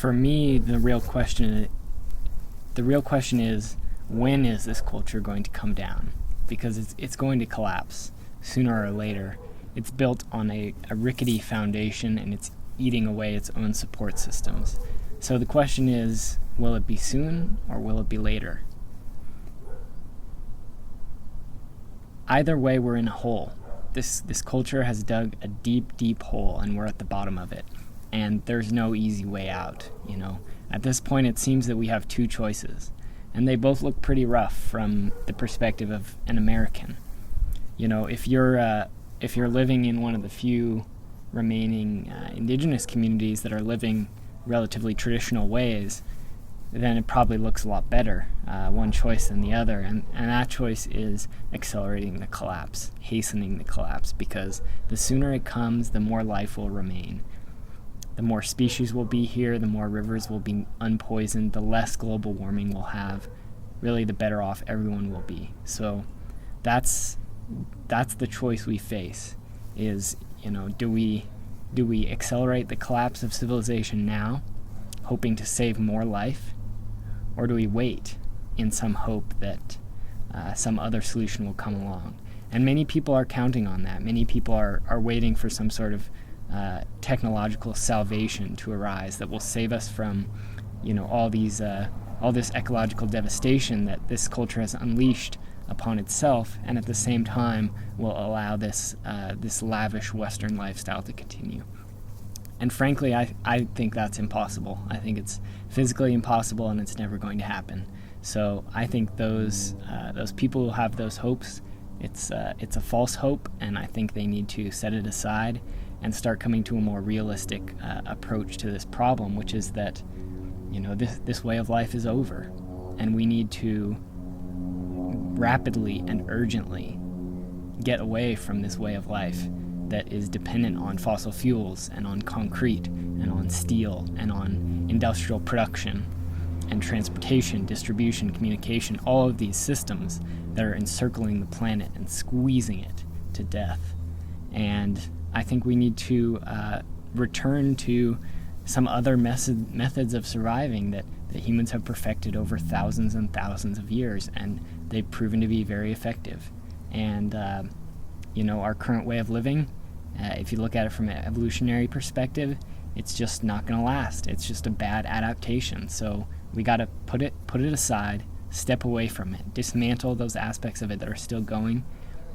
For me, the real question is, when is this culture going to come down? Because it's going to collapse sooner or later. It's built on a rickety foundation, and it's eating away its own support systems. So the question is, will it be soon or will it be later? Either way, we're in a hole. This culture has dug a deep, deep hole, and we're at the bottom of it. And there's no easy way out, At this point, it seems that we have two choices, and they both look pretty rough from the perspective of an American. If you're living in one of the few remaining indigenous communities that are living relatively traditional ways, then it probably looks a lot better, one choice than the other. And that choice is accelerating the collapse, hastening the collapse, because the sooner it comes, the more life will remain. The more species will be here, the more rivers will be unpoisoned, the less global warming we'll have. Really, the better off everyone will be. So that's the choice we face, is, do we accelerate the collapse of civilization now, hoping to save more life? Or do we wait in some hope that some other solution will come along? And many people are counting on that. Many people are waiting for some sort of technological salvation to arise that will save us from, all this ecological devastation that this culture has unleashed upon itself, and at the same time will allow this lavish Western lifestyle to continue. And frankly, I think that's impossible. I think it's physically impossible, and it's never going to happen. So I think those people who have those hopes, it's a false hope, and I think they need to set it aside and start coming to a more realistic approach to this problem, which is that, this way of life is over, and we need to rapidly and urgently get away from this way of life that is dependent on fossil fuels and on concrete and on steel and on industrial production and transportation, distribution, communication, all of these systems that are encircling the planet and squeezing it to death. And I think we need to return to some other methods of surviving that humans have perfected over thousands and thousands of years, and they've proven to be very effective. And our current way of living, if you look at it from an evolutionary perspective, it's just not going to last. It's just a bad adaptation. So we got to put it aside, step away from it, dismantle those aspects of it that are still going,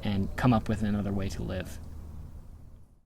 and come up with another way to live.